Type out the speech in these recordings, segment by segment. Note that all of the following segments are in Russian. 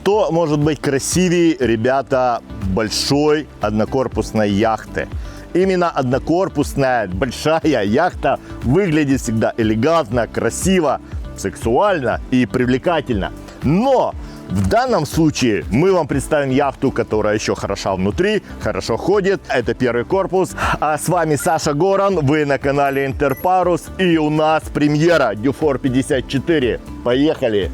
Что может быть красивее, ребята, большой однокорпусной яхты? Именно однокорпусная большая яхта выглядит всегда элегантно, красиво, сексуально и привлекательно. Но в данном случае мы вам представим яхту, которая еще хороша внутри, хорошо ходит. Это первый корпус. А с вами Саша Горан, вы на канале Интерпарус. И у нас премьера Dufour 54. Поехали!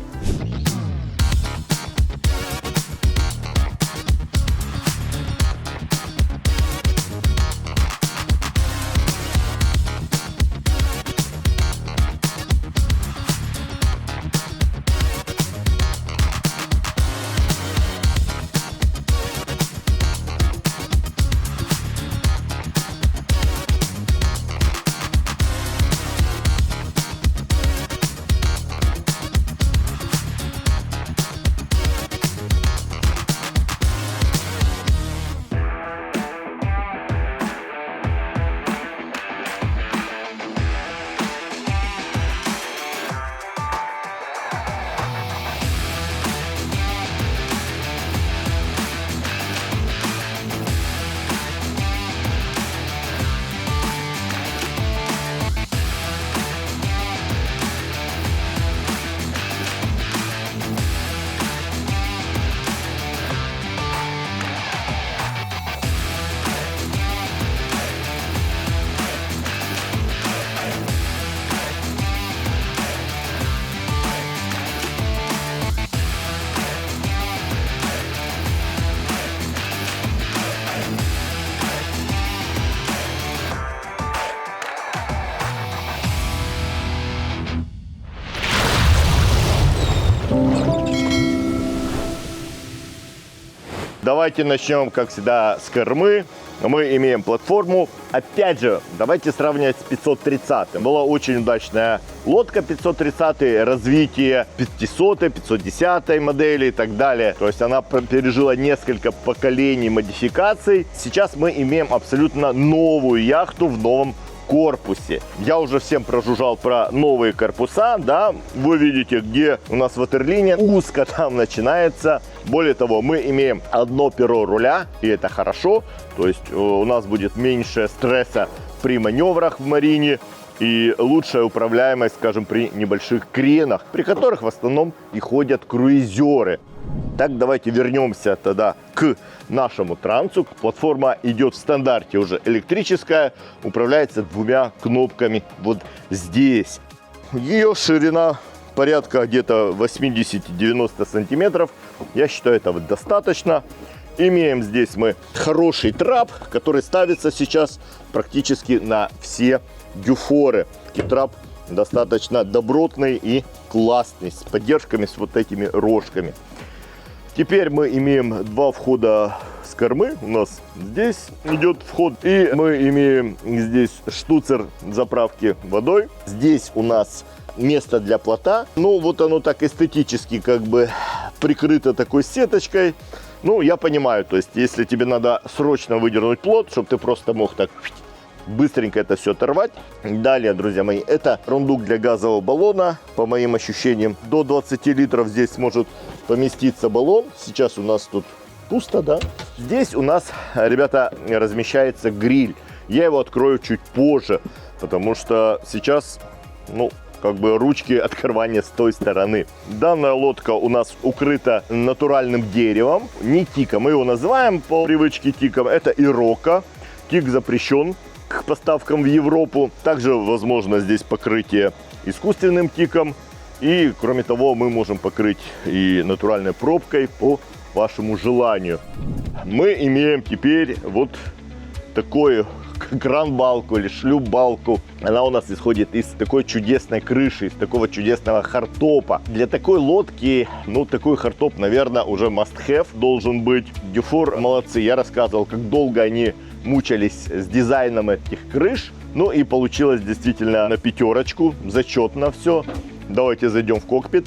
Давайте начнем, как всегда, с кормы. Мы имеем платформу. Опять же, давайте сравнивать с 530. Была очень удачная лодка 530, развитие 500, 510 модели и так далее. То есть она пережила несколько поколений модификаций. Сейчас мы имеем абсолютно новую яхту в новом корпусе. Я уже всем прожужжал про новые корпуса, да, вы видите, где у нас ватерлиния, узко там начинается. Более того, мы имеем одно перо руля, и это хорошо, то есть у нас будет меньше стресса при маневрах в марине и лучшая управляемость, скажем, при небольших кренах, при которых в основном и ходят круизеры. Так, давайте вернемся тогда к нашему трансу. Платформа идет в стандарте уже электрическая, управляется двумя кнопками вот здесь. Ее ширина порядка где-то 80-90 сантиметров. Я считаю, этого достаточно. Имеем здесь мы хороший трап, который ставится сейчас практически на все дюфоры. И трап достаточно добротный и классный, с поддержками, с вот этими рожками. Теперь мы имеем два входа с кормы. У нас здесь идет вход. И мы имеем здесь штуцер заправки водой. Здесь у нас место для плота. Ну, вот оно так эстетически как бы прикрыто такой сеточкой. Ну, я понимаю, то есть, если тебе надо срочно выдернуть плот, чтобы ты просто мог так быстренько это все оторвать. Далее, друзья мои, это рундук для газового баллона. По моим ощущениям, до 20 литров здесь может поместиться баллон. Сейчас у нас тут пусто, да? Здесь у нас, ребята, размещается гриль. Я его открою чуть позже, потому что сейчас, ну, как бы ручки открывания с той стороны. Данная лодка у нас укрыта натуральным деревом, не тиком. Мы его называем по привычке тиком. Это ирока. Тик запрещен к поставкам в Европу. Также возможно здесь покрытие искусственным тиком. И кроме того, мы можем покрыть и натуральной пробкой по вашему желанию. Мы имеем теперь вот такую кран-балку или шлюп-балку. Она у нас исходит из такой чудесной крыши, из такого чудесного хардтопа. Для такой лодки, ну, такой хардтоп, наверное, уже must-have должен быть. Dufour молодцы. Я рассказывал, как долго они мучались с дизайном этих крыш. Ну и получилось действительно на пятерочку. Зачетно все. Давайте зайдем в кокпит.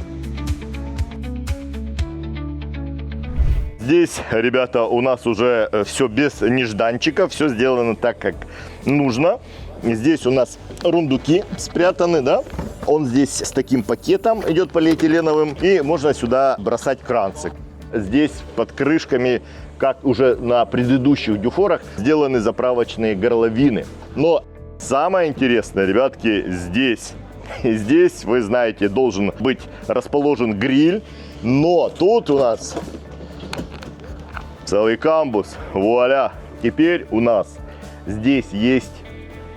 Здесь, ребята, у нас уже все без нежданчика, все сделано так, как нужно. Здесь у нас рундуки спрятаны, да? Он здесь с таким пакетом идет полиэтиленовым, и можно сюда бросать кранцы. здесь под крышками, как уже на предыдущих дюфорах, сделаны заправочные горловины. Но самое интересное, ребятки, здесь. Здесь, вы знаете, должен быть расположен гриль. Но тут у нас целый камбуз. Вуаля! Теперь у нас здесь есть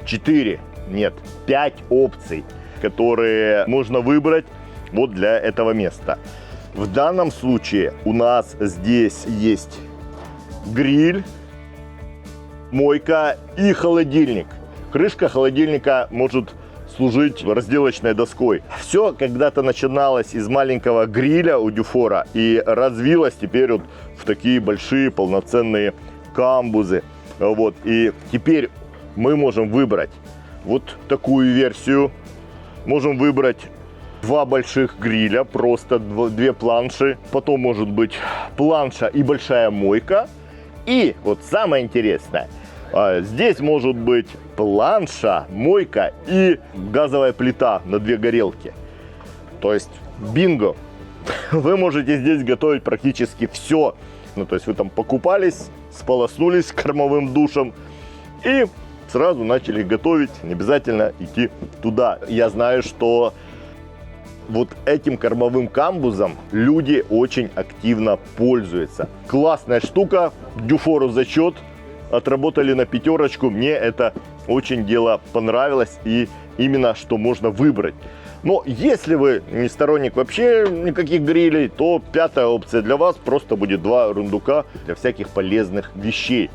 5 опций, которые можно выбрать вот для этого места. В данном случае у нас здесь есть гриль, мойка и холодильник. Крышка холодильника может служить разделочной доской. Все когда-то начиналось из маленького гриля у дюфора и развилось теперь вот в такие большие полноценные камбузы. Вот. И теперь мы можем выбрать вот такую версию. Можем выбрать 2 больших гриля, просто 2 планши. Потом может быть планша и большая мойка. И вот самое интересное, здесь может быть планша, мойка и газовая плита на 2 горелки. То есть бинго! Вы можете здесь готовить практически все. Ну, то есть вы там покупались, сполоснулись кормовым душем и сразу начали готовить, не обязательно идти туда. Я знаю, что вот этим кормовым камбузом люди очень активно пользуются. Классная штука, дюфору зачет, отработали на 5. Мне это очень дело понравилось и именно что можно выбрать. Но если вы не сторонник вообще никаких грилей, то 5-я опция для вас просто будет 2 рундука для всяких полезных вещей.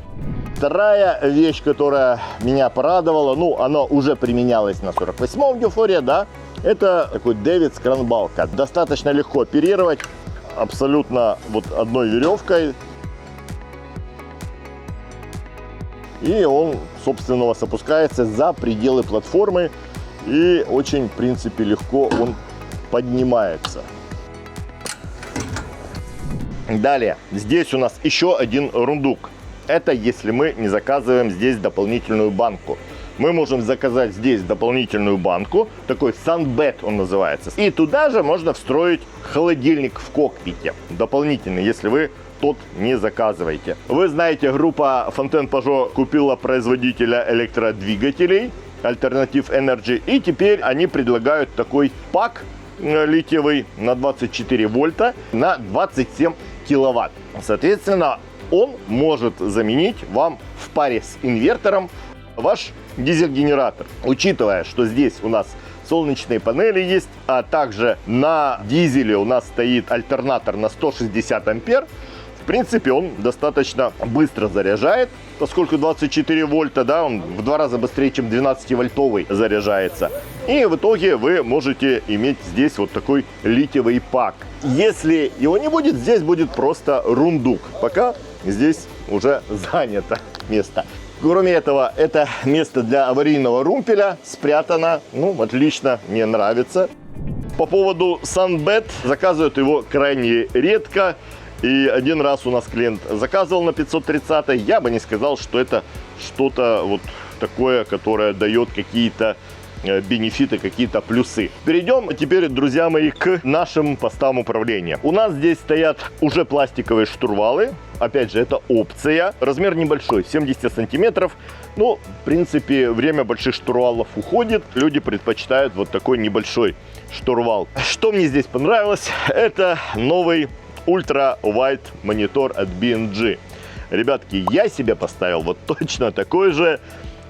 Вторая вещь, которая меня порадовала, ну, она уже применялась на 48-м дюфоре, да, это такой Дэвидс кранбалка. Достаточно легко оперировать, абсолютно вот одной веревкой. И он, собственно, у вас опускается за пределы платформы. И очень, в принципе, легко он поднимается. Далее, здесь у нас еще один рундук. Это если мы не заказываем здесь дополнительную банку. Мы можем заказать здесь дополнительную банку, такой Sunbed он называется. И туда же можно встроить холодильник в кокпите. Дополнительный, если вы тот не заказываете. Вы знаете, группа Fontaine Pajot купила производителя электродвигателей Alternative Energy. И теперь они предлагают такой пак литиевый на 24 вольта на 27 киловатт. Соответственно, он может заменить вам в паре с инвертором ваш дизель-генератор. Учитывая, что здесь у нас солнечные панели есть, а также на дизеле у нас стоит альтернатор на 160 ампер, в принципе, он достаточно быстро заряжает, поскольку 24 вольта, да, он в 2 раза быстрее, чем 12-вольтовый заряжается. И в итоге вы можете иметь здесь вот такой литиевый пак. Если его не будет, здесь будет просто рундук. Пока здесь уже занято место. Кроме этого, это место для аварийного румпеля спрятано. Ну, отлично, мне нравится. По поводу Sunbed, заказывают его крайне редко. И один раз у нас клиент заказывал на 530, я бы не сказал, что это что-то вот такое, которое дает какие-то бенефиты, какие-то плюсы. Перейдем теперь, друзья мои, к нашим постам управления. У нас здесь стоят уже пластиковые штурвалы. Опять же, это опция. Размер небольшой, 70 сантиметров. Ну, в принципе, время больших штурвалов уходит. Люди предпочитают вот такой небольшой штурвал. Что мне здесь понравилось, это новый Ultra Wide монитор от B&G. Ребятки, я себе поставил вот точно такой же.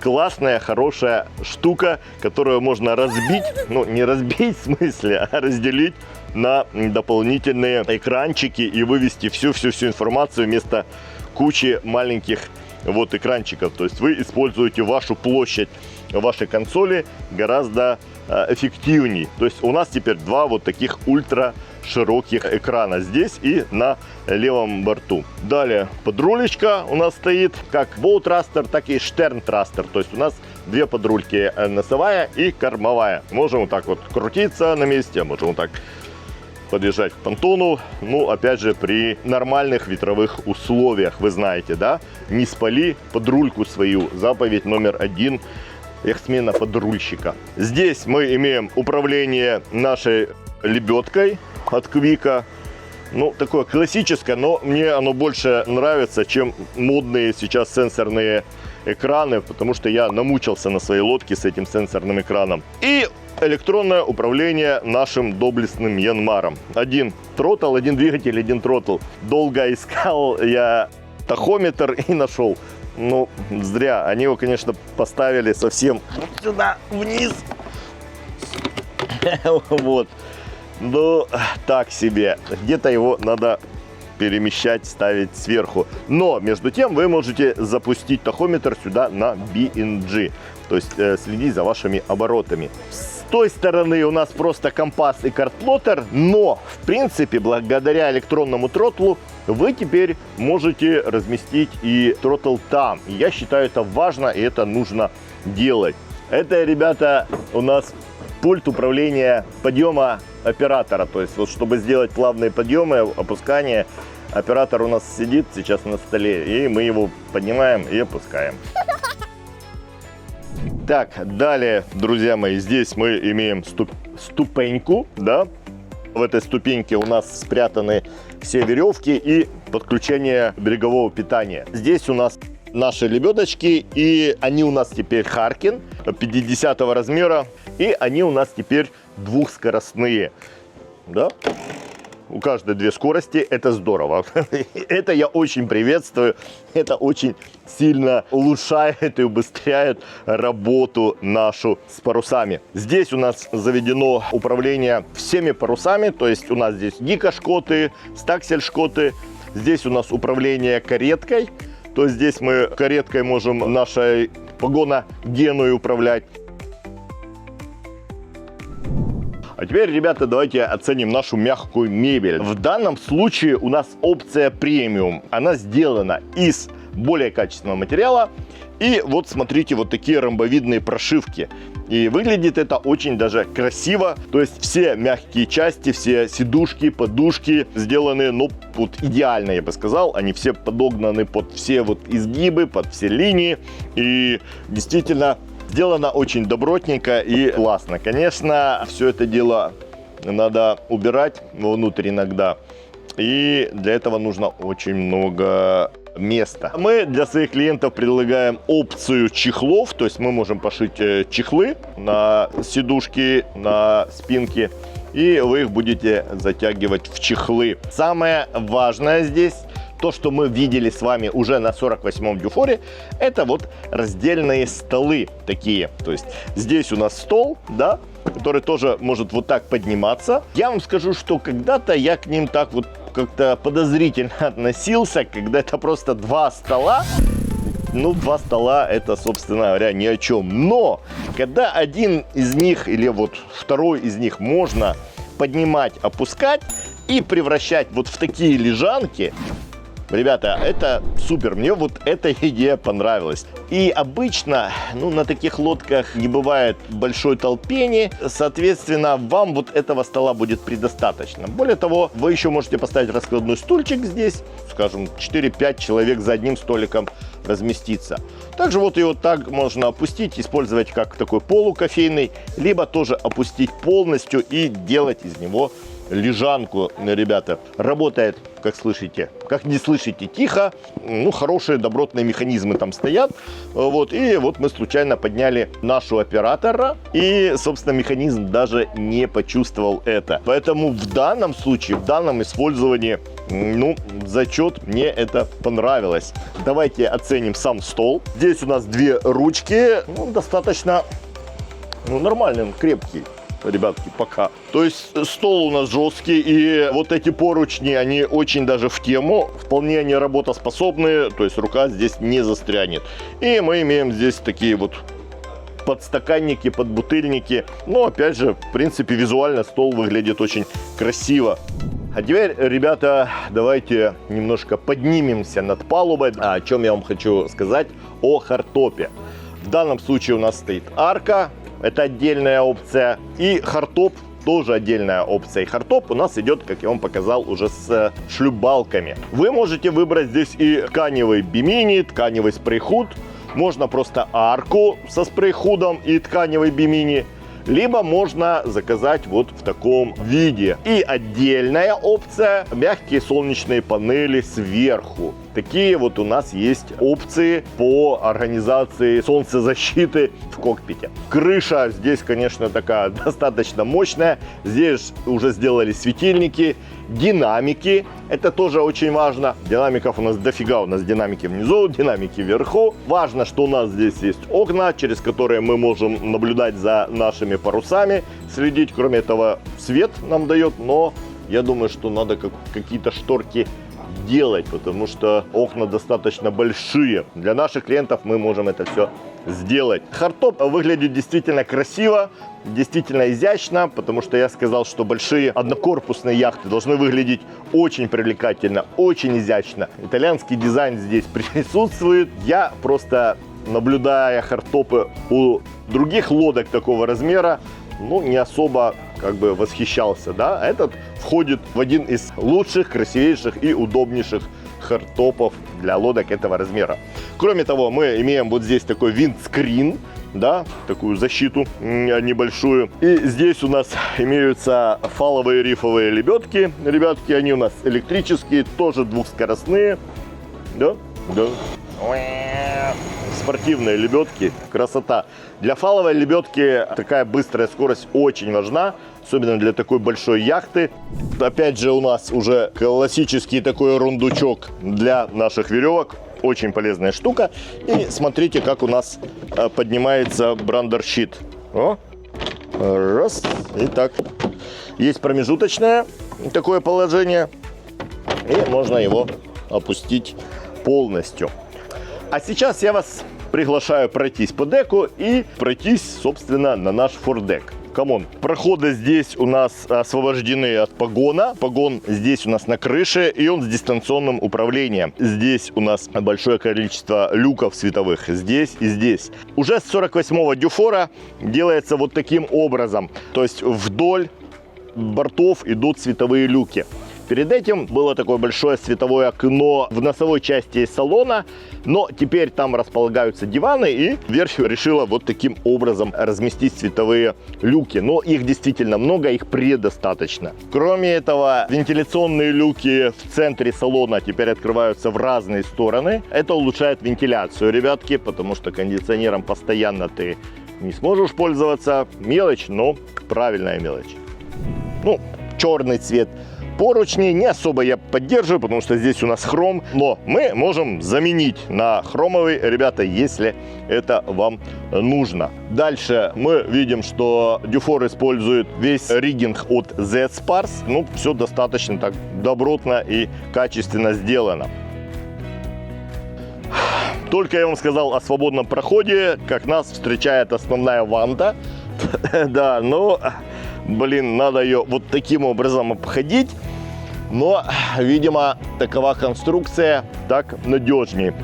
Классная, хорошая штука, которую можно разбить, ну не разбить в смысле, а разделить на дополнительные экранчики и вывести всю информацию вместо кучи маленьких вот экранчиков. То есть вы используете вашу площадь вашей консоли гораздо эффективнее. То есть у нас теперь 2 вот таких ультра широких экрана здесь и на левом борту. Далее подрулечка у нас стоит как Bow Thruster, так и Stern Thruster. То есть у нас 2 подрульки, носовая и кормовая. Можем вот так вот крутиться на месте, можем вот так подъезжать к понтону. Ну, опять же, при нормальных ветровых условиях, вы знаете, да, не спали подрульку свою. Заповедь номер 1 яхтсмена-подрульщика. Здесь мы имеем управление нашей лебедкой от Квика. Ну, такое классическое, но мне оно больше нравится, чем модные сейчас сенсорные экраны, потому что я намучился на своей лодке с этим сенсорным экраном. И электронное управление нашим доблестным Янмаром. Один тротл, один двигатель, один тротл. Долго искал я тахометр и нашел. Ну, зря. Они его, конечно, поставили совсем вот сюда, вниз. Вот. Ну, так себе. Где-то его надо перемещать, ставить сверху. Но, между тем, вы можете запустить тахометр сюда на BNG. То есть следить за вашими оборотами. С той стороны у нас просто компас и картплоттер. Но, в принципе, благодаря электронному тротлу вы теперь можете разместить и тротл там. И я считаю, это важно, и это нужно делать. Это, ребята, у нас пульт управления подъема оператора. То есть, вот, чтобы сделать плавные подъемы, опускания, оператор у нас сидит сейчас на столе, и мы его поднимаем и опускаем. Так, далее, друзья мои, здесь мы имеем ступеньку, да. В этой ступеньке у нас спрятаны все веревки и подключение берегового питания. Здесь у нас наши лебедочки, и они у нас теперь Харкин 50 размера, и они у нас теперь двухскоростные, да? У каждой две скорости, это здорово. Это я очень приветствую, это очень сильно улучшает и убыстряет работу нашу с парусами. Здесь у нас заведено управление всеми парусами, то есть у нас здесь гикошкоты, стаксельшкоты, здесь у нас управление кареткой, то есть здесь мы кареткой можем нашей погоногеной управлять. А теперь, ребята, давайте оценим нашу мягкую мебель. В данном случае у нас опция премиум. Она сделана из более качественного материала. И вот смотрите, вот такие ромбовидные прошивки. И выглядит это очень даже красиво. То есть все мягкие части, все сидушки, подушки сделаны, ну, вот идеально, я бы сказал. Они все подогнаны под все вот изгибы, под все линии. И действительно сделано очень добротненько и классно. Конечно, все это дело надо убирать внутрь иногда. И для этого нужно очень много места. Мы для своих клиентов предлагаем опцию чехлов. То есть мы можем пошить чехлы на сидушки, на спинки. И вы их будете затягивать в чехлы. Самое важное здесь, то, что мы видели с вами уже на 48-м дюфоре, это вот раздельные столы такие. То есть здесь у нас стол, да, который тоже может вот так подниматься. Я вам скажу, что когда-то я к ним так вот как-то подозрительно относился, когда это просто два стола. Ну, два стола это, собственно говоря, ни о чем. Но когда один из них или вот второй из них можно поднимать, опускать и превращать вот в такие лежанки, ребята, это супер. Мне вот эта идея понравилась. И обычно, ну, на таких лодках не бывает большой толпени. Соответственно, вам вот этого стола будет предостаточно. Более того, вы еще можете поставить раскладной стульчик здесь. Скажем, 4-5 человек за одним столиком разместиться. Также вот его так можно опустить, использовать как такой полукофейный, либо тоже опустить полностью и делать из него лежанку, ребята. Работает, как слышите, как не слышите, тихо. Ну, хорошие добротные механизмы там стоят. Вот, и вот мы случайно подняли нашего оператора, и, собственно, механизм даже не почувствовал это. Поэтому в данном случае, в данном использовании, ну, зачет, мне это понравилось. Давайте оценим сам стол. Здесь у нас две ручки, ну, достаточно, ну, нормальный, крепкий. Ребятки, пока. То есть стол у нас жесткий, и вот эти поручни, они очень даже в тему. Вполне они работоспособные, то есть рука здесь не застрянет. И мы имеем здесь такие вот подстаканники, подбутыльники. Но опять же, в принципе, визуально стол выглядит очень красиво. А теперь, ребята, давайте немножко поднимемся над палубой. О чем я вам хочу сказать? О хардтопе. В данном случае у нас стоит арка. Это отдельная опция. И хардтоп тоже отдельная опция. И хардтоп у нас идет, как я вам показал, уже с шлюпбалками. Вы можете выбрать здесь и тканевый бимини, тканевый спрейхуд. Можно просто арку со спрейхудом и тканевый бимини. либо можно заказать вот в таком виде. И отдельная опция – мягкие солнечные панели сверху. Такие вот у нас есть опции по организации солнцезащиты в кокпите. Крыша здесь, конечно, такая достаточно мощная. Здесь уже сделали светильники, динамики. Это тоже очень важно. Динамиков у нас дофига. У нас динамики внизу, динамики вверху. Важно, что у нас здесь есть окна, через которые мы можем наблюдать за нашими парусами, следить. Кроме этого, свет нам дает, но я думаю, что надо какие-то шторки делать, потому что окна достаточно большие. Для наших клиентов мы можем это все сделать. Хардтоп выглядит действительно красиво, действительно изящно, потому что я сказал, что большие однокорпусные яхты должны выглядеть очень привлекательно, очень изящно. Итальянский дизайн здесь присутствует. Я просто, наблюдая хардтопы у других лодок такого размера, ну, не особо как бы восхищался, да. Этот входит в один из лучших, красивейших и удобнейших хардтопов для лодок этого размера. Кроме того, мы имеем вот здесь такой виндскрин, да, такую защиту небольшую. И здесь у нас имеются фаловые рифовые лебедки. Ребятки, они у нас электрические, тоже двухскоростные. Да, да. Спортивные лебедки, красота. Для фаловой лебедки такая быстрая скорость очень важна, особенно для такой большой яхты. Опять же, у нас уже классический такой рундучок для наших веревок. Очень полезная штука. И смотрите, как у нас поднимается брандер-щит. О, раз. И так. Есть промежуточное такое положение. И можно его опустить полностью. А сейчас я вас приглашаю пройтись по деку и пройтись, собственно, на наш фордек. Камон. Проходы здесь у нас освобождены от погона. Погон здесь у нас на крыше, и он с дистанционным управлением. Здесь у нас большое количество люков световых. Здесь и здесь. Уже с 48-го дюфора делается вот таким образом. То есть вдоль бортов идут световые люки. Перед этим было такое большое световое окно в носовой части салона, но теперь там располагаются диваны, и верфь решила вот таким образом разместить световые люки. Но их действительно много, их предостаточно. Кроме этого, вентиляционные люки в центре салона теперь открываются в разные стороны. Это улучшает вентиляцию, ребятки, потому что кондиционером постоянно ты не сможешь пользоваться. Мелочь, но правильная мелочь. Ну, черный цвет поручни не особо я поддерживаю, потому что здесь у нас хром, но мы можем заменить на хромовый, ребята, если это вам нужно. Дальше мы видим, что дюфор использует весь риггинг от Z-Spars. Ну, все достаточно так добротно и качественно сделано. Только я вам сказал о свободном проходе, как нас встречает основная ванта. Да, но... Блин, надо ее вот таким образом обходить. Но, видимо, такова конструкция, так надежнее.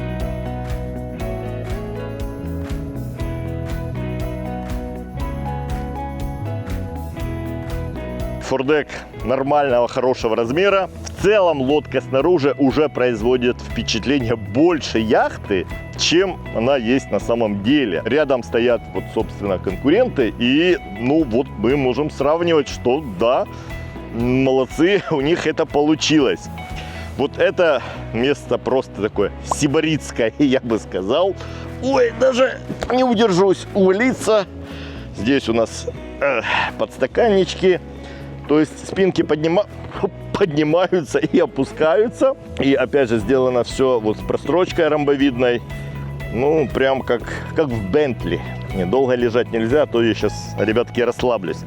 Фордек нормального, хорошего размера. В целом лодка снаружи уже производит впечатление больше яхты, чем она есть на самом деле. Рядом стоят вот, собственно, конкуренты, и, ну, вот мы можем сравнивать, что да, молодцы, у них это получилось. Вот это место просто такое сибаритское, я бы сказал. Ой, даже не удержусь увалиться. Здесь у нас подстаканнички. То есть спинки поднимаются и опускаются. И опять же сделано все вот с прострочкой ромбовидной. Ну, прям как в Бентли. Долго лежать нельзя, а то я сейчас, ребятки, расслаблюсь.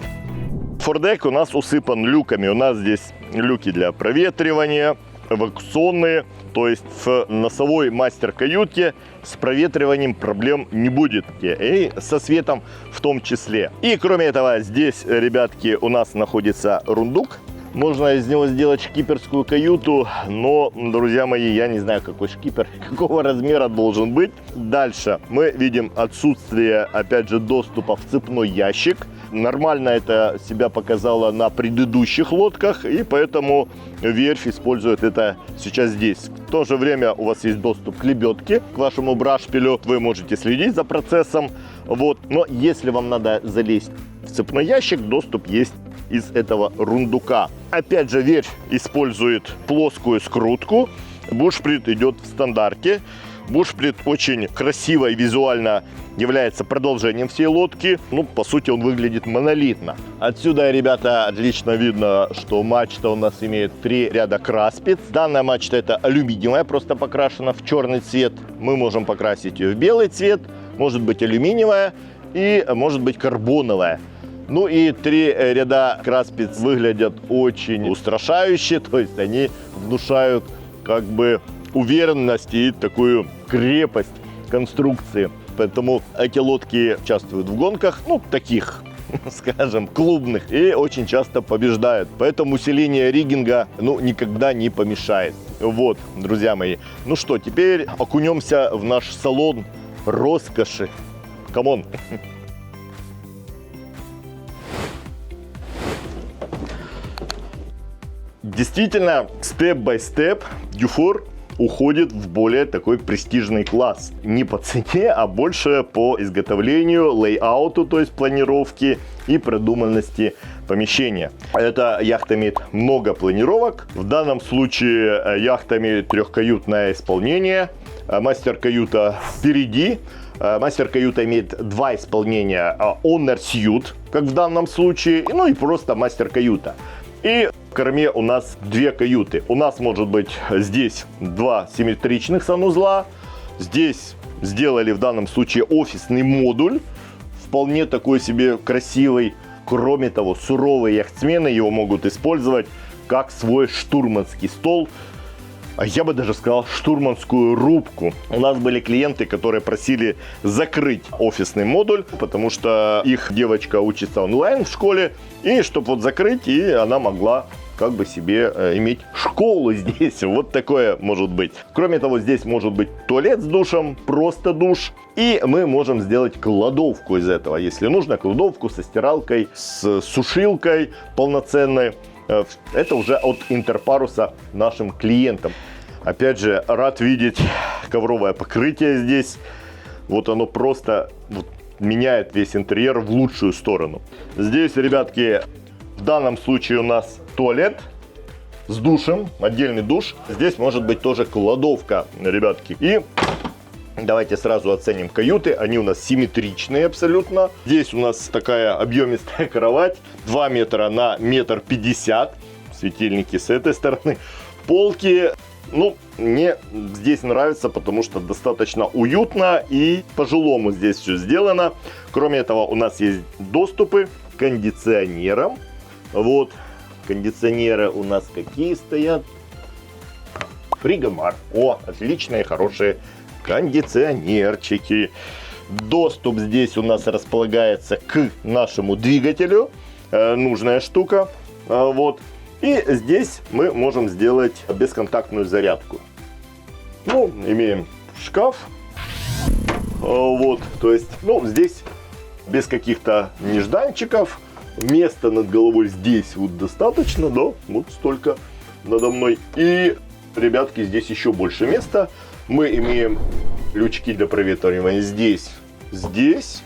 Фордек у нас усыпан люками. У нас здесь люки для проветривания, эвакуационные. То есть в носовой мастер-каюте с проветриванием проблем не будет. И со светом в том числе. И кроме этого, здесь, ребятки, у нас находится рундук. Можно из него сделать шкиперскую каюту, но, друзья мои, я не знаю, какой шкипер, какого размера должен быть. Дальше мы видим отсутствие, опять же, доступа в цепной ящик. Нормально это себя показало на предыдущих лодках, и поэтому верфь использует это сейчас здесь. В то же время у вас есть доступ к лебедке, к вашему брашпилю. Вы можете следить за процессом. Вот. Но если вам надо залезть в цепной ящик, доступ есть из этого рундука. Опять же, верь использует плоскую скрутку. Бушприт идет в стандарте. Бушприт очень красиво и визуально является продолжением всей лодки. Ну, по сути, он выглядит монолитно. Отсюда, ребята, отлично видно, что мачта у нас имеет 3 ряда краспиц. Данная мачта это алюминиевая, просто покрашена в черный цвет. Мы можем покрасить ее в белый цвет. Может быть алюминиевая и может быть карбоновая. Ну и 3 ряда краспиц выглядят очень устрашающе, то есть они внушают как бы уверенность и такую крепость конструкции. Поэтому эти лодки участвуют в гонках, ну, таких, скажем, клубных, и очень часто побеждают. Поэтому усиление риггинга, ну, никогда не помешает. Вот, друзья мои. Ну что, теперь окунемся в наш салон роскоши. Камон! Действительно, степ-бай-степ Dufour уходит в более такой престижный класс. Не по цене, а больше по изготовлению, лейауту, то есть планировке и продуманности помещения. Эта яхта имеет много планировок. В данном случае яхта имеет трехкаютное исполнение. Мастер-каюта впереди. Мастер-каюта имеет 2 исполнения. Owner Suite, как в данном случае, ну и просто мастер-каюта. И в корме у нас 2 каюты. У нас может быть здесь 2 симметричных санузла. Здесь сделали в данном случае офисный модуль. Вполне такой себе красивый. Кроме того, суровые яхтсмены его могут использовать как свой штурманский стол. А я бы даже сказал штурманскую рубку. У нас были клиенты, которые просили закрыть офисный модуль, потому что их девочка учится онлайн в школе. И чтобы вот закрыть, и она могла как бы себе иметь школу здесь. Вот такое может быть. Кроме того, здесь может быть туалет с душем, просто душ. И мы можем сделать кладовку из этого, если нужно, кладовку со стиралкой, с сушилкой полноценной. Это уже от Интерпаруса нашим клиентам. Опять же, рад видеть ковровое покрытие здесь. Вот оно просто меняет весь интерьер в лучшую сторону. Здесь, ребятки, в данном случае у нас туалет с душем, отдельный душ. Здесь может быть тоже кладовка, ребятки. И давайте сразу оценим каюты. Они у нас симметричные абсолютно. Здесь у нас такая объемистая кровать. 2 метра на 1,50 м. Светильники с этой стороны. Полки, ну, мне здесь нравится, потому что достаточно уютно и по-жилому здесь все сделано. Кроме этого, у нас есть доступы к кондиционерам. Вот, кондиционеры у нас какие стоят? Фригомар. О, отличные, хорошие кондиционерчики. Доступ здесь у нас располагается к нашему двигателю. Нужная штука. Вот. И здесь мы можем сделать бесконтактную зарядку. Ну, имеем шкаф. Вот. То есть, ну, здесь без каких-то нежданчиков. Места над головой здесь вот достаточно, да? Вот столько надо мной. И, ребятки, здесь еще больше места. Мы имеем лючки для проветривания здесь, здесь.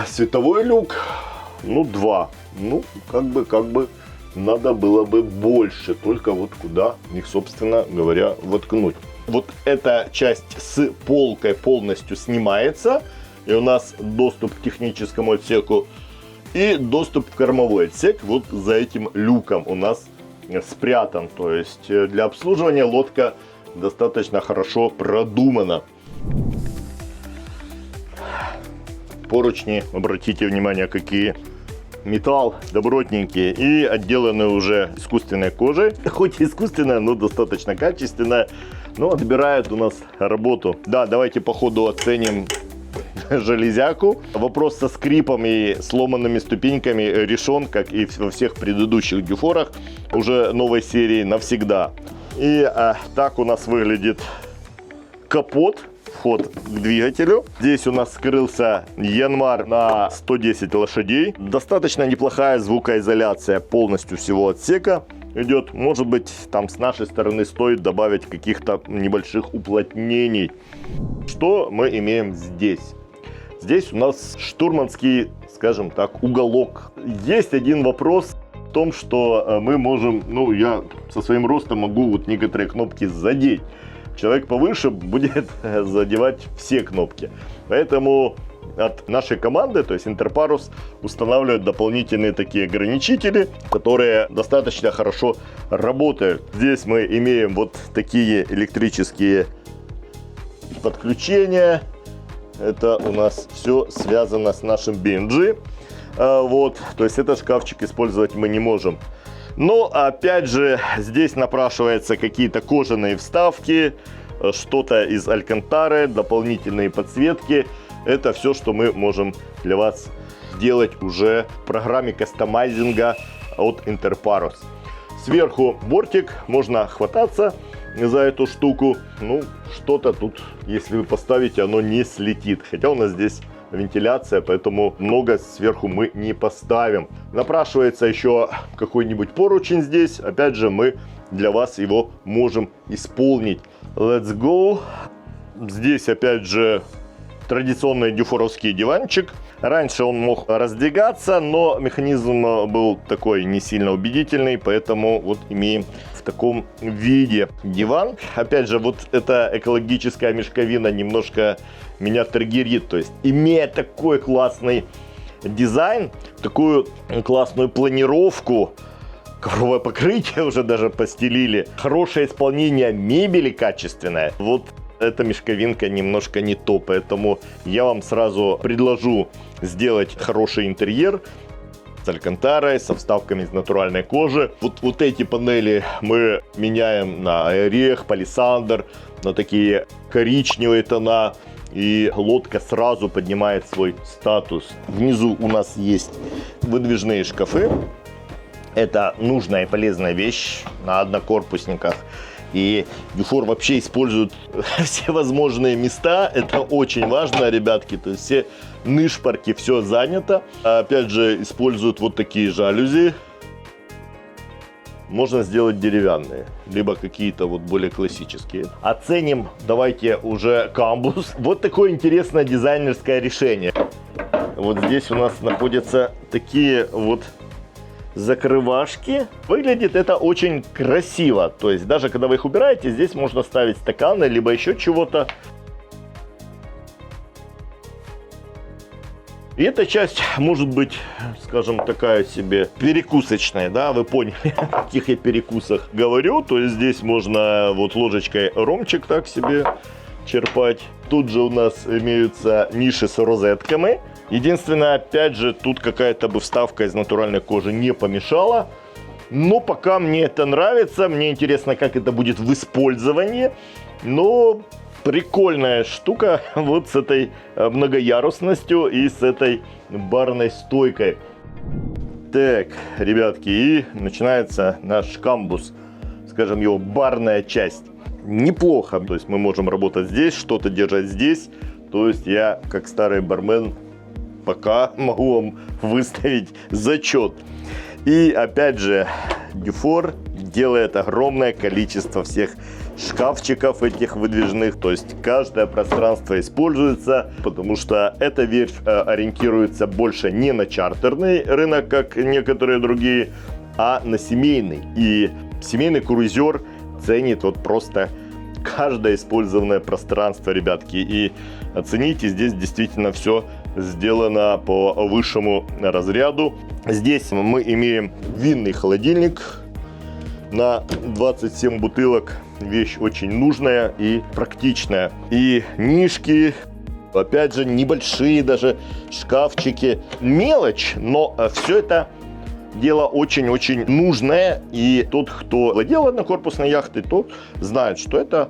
Световой люк, ну, 2. Ну, как бы надо было бы больше. Только вот куда их, собственно говоря, воткнуть. Вот эта часть с полкой полностью снимается. И у нас доступ к техническому отсеку и доступ в кормовой отсек вот за этим люком у нас спрятан. То есть для обслуживания лодка достаточно хорошо продумана. Поручни, обратите внимание, какие металл добротненькие и отделаны уже искусственной кожей. Хоть и искусственная, но достаточно качественная. Но отбирает у нас работу. Да, давайте по ходу оценим железяку. Вопрос со скрипом и сломанными ступеньками решен, как и во всех предыдущих дюфорах, уже новой серии навсегда. И так у нас выглядит капот, вход к двигателю. Здесь у нас скрылся Янмар на 110 лошадей. Достаточно неплохая звукоизоляция полностью всего отсека идет. Может быть, там с нашей стороны стоит добавить каких-то небольших уплотнений. Что мы имеем здесь? Здесь у нас штурманский скажем так, уголок. Есть один вопрос в том, что мы можем, ну, я со своим ростом могу вот некоторые кнопки задеть. Человек повыше будет задевать все кнопки. Поэтому от нашей команды, то есть Интерпарус, устанавливают дополнительные такие ограничители, которые достаточно хорошо работают. Здесь мы имеем вот такие электрические подключения. Это у нас все связано с нашим BNG. Вот, то есть этот шкафчик использовать мы не можем. Но опять же, здесь напрашиваются какие-то кожаные вставки, что-то из алькантары, дополнительные подсветки. Это все, что мы можем для вас делать уже в программе кастомайзинга от Интерпарус. Сверху бортик, можно хвататься за эту штуку. Ну, что-то тут, если вы поставите, оно не слетит. Хотя у нас здесь вентиляция, поэтому много сверху мы не поставим. Напрашивается еще какой-нибудь поручень здесь. Опять же, мы для вас его можем исполнить. Let's go. Здесь, опять же, традиционный дюфоровский диванчик. Раньше он мог раздвигаться, но механизм был такой не сильно убедительный, поэтому вот имеем в таком виде диван. Опять же, вот эта экологическая мешковина немножко меня триггерит. То есть, имея такой классный дизайн, такую классную планировку, ковровое покрытие уже даже постелили, хорошее исполнение мебели качественное, вот эта мешковинка немножко не то, поэтому я вам сразу предложу сделать хороший интерьер с алькантарой, со вставками из натуральной кожи. Вот эти панели мы меняем на орех, палисандр, на такие коричневые тона, и лодка сразу поднимает свой статус. Внизу у нас есть выдвижные шкафы. Это нужная и полезная вещь на однокорпусниках. И Дюфор вообще использует все возможные места. Это очень важно, ребятки. То есть все нышпорки, все занято. Опять же, используют вот такие жалюзи. Можно сделать деревянные, либо какие-то вот более классические. Оценим, давайте уже камбус. Вот такое интересное дизайнерское решение. Вот здесь у нас находятся такие вот закрывашки. Выглядит это очень красиво. То есть даже когда вы их убираете, здесь можно ставить стаканы, либо еще чего-то. И эта часть может быть, скажем, такая себе перекусочная, да, вы поняли, о каких я перекусах говорю. То есть здесь можно вот ложечкой ромчик так себе черпать. Тут же у нас имеются ниши с розетками. Единственное, опять же, тут какая-то бы вставка из натуральной кожи не помешала. Но пока мне это нравится, мне интересно, как это будет в использовании. Но прикольная штука вот с этой многоярусностью и с этой барной стойкой. Так, ребятки, и начинается наш камбус, скажем, его барная часть. Неплохо, то есть мы можем работать здесь, что-то держать здесь. То есть я, как старый бармен, пока могу вам выставить зачет. И опять же, Дюфор делает огромное количество всех шкафчиков этих выдвижных. То есть каждое пространство используется, потому что эта верфь ориентируется больше не на чартерный рынок, как некоторые другие, а на семейный. И семейный круизер ценит вот просто каждое использованное пространство, ребятки. И оцените, здесь действительно все сделано по высшему разряду. Здесь мы имеем винный холодильник на 27 бутылок. Вещь очень нужная и практичная. И нишки, опять же, небольшие даже шкафчики. Мелочь, но все это дело очень-очень нужное. И тот, кто владел однокорпусной яхтой, тот знает, что это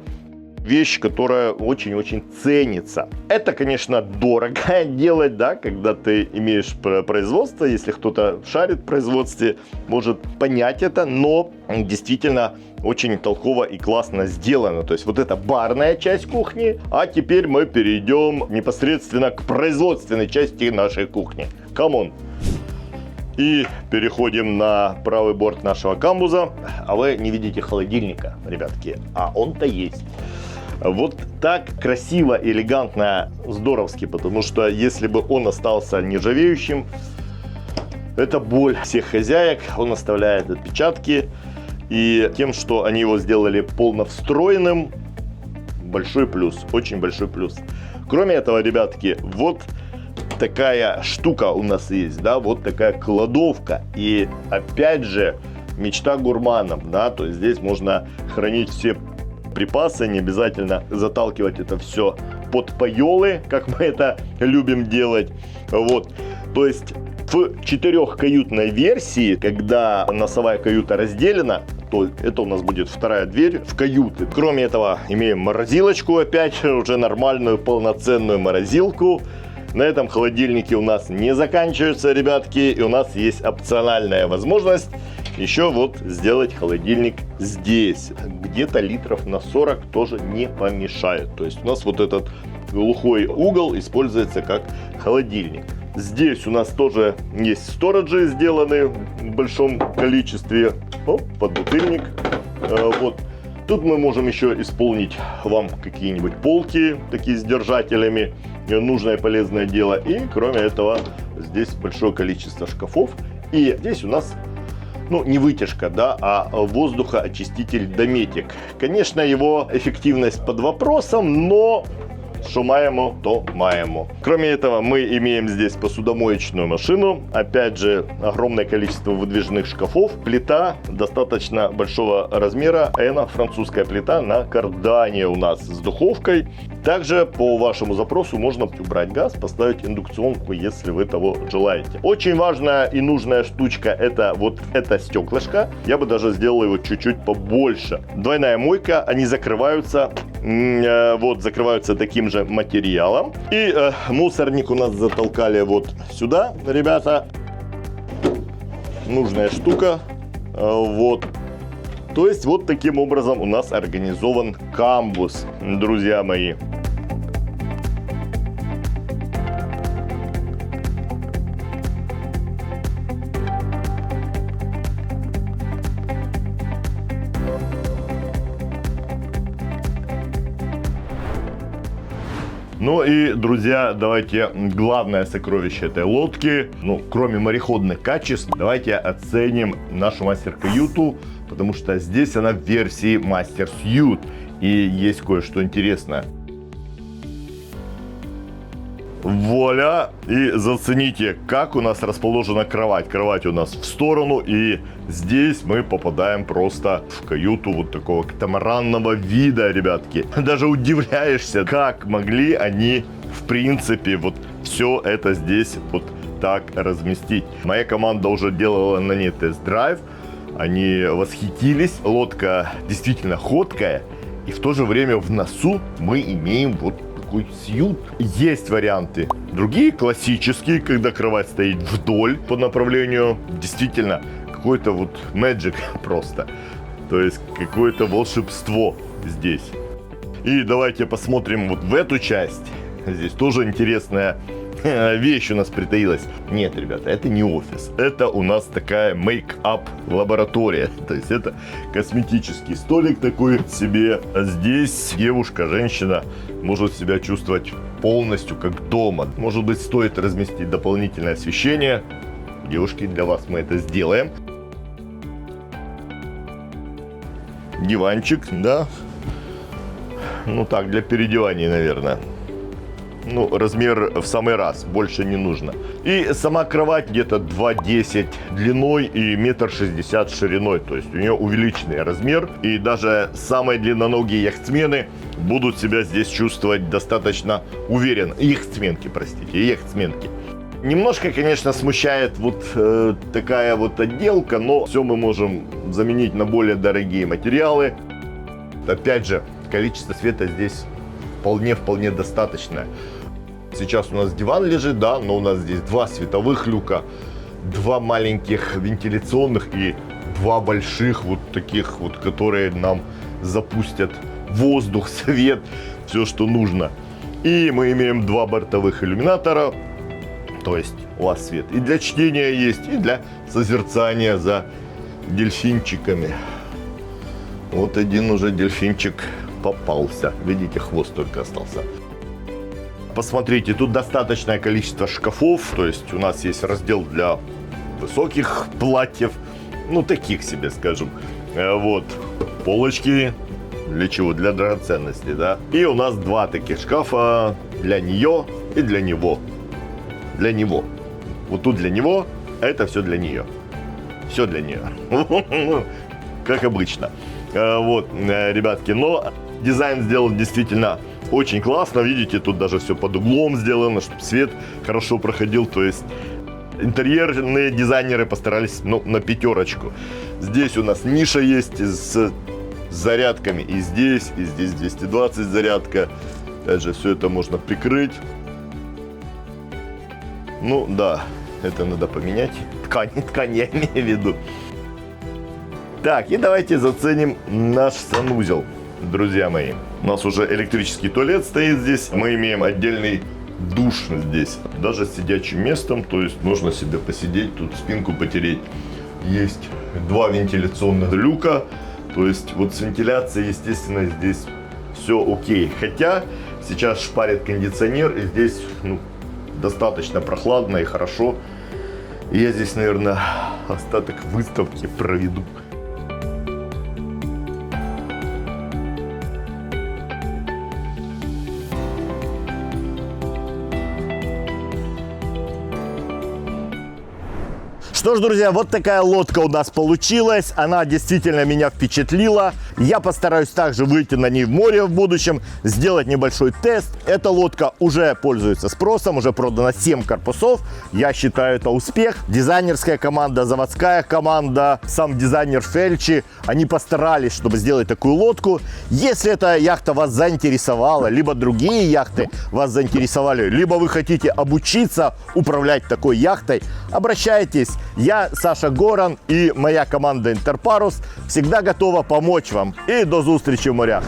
вещь, которая очень-очень ценится. Это, конечно, дорого делать, да, когда ты имеешь производство. Если кто-то шарит в производстве, может понять это, но действительно очень толково и классно сделано. То есть вот это барная часть кухни, а теперь мы перейдем непосредственно к производственной части нашей кухни. Камон! И переходим на правый борт нашего камбуза. А вы не видите холодильника, ребятки, а он-то есть. Вот так красиво, элегантно, здоровски, потому что если бы он остался нержавеющим, это боль всех хозяек, он оставляет отпечатки. И тем, что они его сделали полно встроенным, большой плюс, очень большой плюс. Кроме этого, ребятки, вот такая штука у нас есть, да, вот такая кладовка. И опять же, мечта гурманов, да, то есть здесь можно хранить все припасы, не обязательно заталкивать это все под поелы, как мы это любим делать. Вот, то есть в 4-каютной версии, когда носовая каюта разделена, то это у нас будет вторая дверь в каюты. Кроме этого, имеем морозилочку, опять уже нормальную полноценную морозилку. На этом холодильнике у нас не заканчиваются, ребятки, и у нас есть опциональная возможность еще вот сделать холодильник здесь. Где-то литров на 40 тоже не помешает. То есть у нас вот этот глухой угол используется как холодильник. Здесь у нас тоже есть сториджи сделаны в большом количестве. О, подбутыльник. Вот. Тут мы можем еще исполнить вам какие-нибудь полки, такие с держателями. Нужное и полезное дело. И кроме этого, здесь большое количество шкафов. И здесь у нас, ну, не вытяжка, да, а воздухоочиститель Dometic. Конечно, его эффективность под вопросом, но что маємо, то маємо. Кроме этого, мы имеем здесь посудомоечную машину. Опять же, огромное количество выдвижных шкафов. Плита достаточно большого размера. Это французская плита на кардане у нас с духовкой. Также по вашему запросу можно убрать газ, поставить индукционку, если вы того желаете. Очень важная и нужная штучка — это вот это стеклышко. Я бы даже сделал его чуть-чуть побольше. Двойная мойка, они закрываются, вот закрываются таким же материалом. И мусорник у нас затолкали вот сюда, ребята. Нужная штука. Вот. То есть вот таким образом у нас организован камбус, друзья мои. Ну и, друзья, давайте главное сокровище этой лодки, ну, кроме мореходных качеств, давайте оценим нашу мастер-каюту, потому что здесь она в версии Master Suite, и есть кое-что интересное. Вуаля! И зацените, как у нас расположена кровать. Кровать у нас в сторону, и здесь мы попадаем просто в каюту вот такого катамаранного вида, ребятки. Даже удивляешься, как могли они, в принципе, вот все это здесь вот так разместить. Моя команда уже делала на ней тест-драйв. Они восхитились. Лодка действительно ходкая, и в то же время в носу мы имеем вот такой сьют. Есть варианты другие, классические, когда кровать стоит вдоль по направлению. Действительно, какой-то вот magic просто. То есть какое-то волшебство здесь. И давайте посмотрим вот в эту часть. Здесь тоже интересная вещь у нас притаилась. Нет, ребята, это не офис. Это у нас такая мейк-ап лаборатория. То есть это косметический столик такой себе. А здесь девушка, женщина может себя чувствовать полностью как дома. Может быть, стоит разместить дополнительное освещение. Девушки, для вас мы это сделаем. Диванчик, да. Ну так, для переодеваний, наверное. Ну, размер в самый раз, больше не нужно. И сама кровать где-то 2,10 длиной и 1,60 м шириной. То есть у нее увеличенный размер. И даже самые длинноногие яхтсмены будут себя здесь чувствовать достаточно уверенно. Яхтсменки, простите, яхтсменки. Немножко, конечно, смущает вот такая вот отделка, но все мы можем заменить на более дорогие материалы. Опять же, количество света здесь вполне достаточное. Сейчас у нас диван лежит, да, но у нас здесь 2 световых люка, 2 маленьких вентиляционных и 2 больших вот таких вот, которые нам запустят воздух, свет, все, что нужно. И мы имеем 2 бортовых иллюминатора, то есть у вас свет и для чтения есть, и для созерцания за дельфинчиками. Вот один уже дельфинчик попался. Видите, хвост только остался. Посмотрите, тут достаточное количество шкафов. То есть у нас есть раздел для высоких платьев. Ну, таких себе, скажем. Вот, полочки. Для чего? Для драгоценностей, да. И у нас два таких шкафа для нее и для него. Для него. Вот тут для него, а это все для нее. Все для нее. Как обычно. Вот, ребятки, но дизайн сделан действительно очень классно. Видите, тут даже все под углом сделано, чтобы свет хорошо проходил. То есть интерьерные дизайнеры постарались, ну, на 5. Здесь у нас ниша есть с зарядками. И здесь 220 зарядка. Опять же, все это можно прикрыть. Ну, да, это надо поменять. Ткань я имею в виду. Так, и давайте заценим наш санузел, друзья мои. У нас уже электрический туалет стоит здесь. Мы имеем отдельный душ здесь, даже с сидячим местом. То есть можно себе посидеть, тут спинку потереть. Есть 2 вентиляционных люка. То есть вот с вентиляцией, естественно, здесь все окей. Хотя сейчас шпарит кондиционер, и здесь, ну, достаточно прохладно и хорошо. И я здесь, наверное, остаток выставки проведу. Что ж, друзья, вот такая лодка у нас получилась. Она действительно меня впечатлила. Я постараюсь также выйти на ней в море в будущем, сделать небольшой тест. Эта лодка уже пользуется спросом, уже продано 7 корпусов. Я считаю, это успех. Дизайнерская команда, заводская команда, сам дизайнер Фельчи, они постарались, чтобы сделать такую лодку. Если эта яхта вас заинтересовала, либо другие яхты вас заинтересовали, либо вы хотите обучиться управлять такой яхтой, обращайтесь. Я, Саша Горан, и моя команда Интерпарус всегда готова помочь вам. И до зустрічі в морях.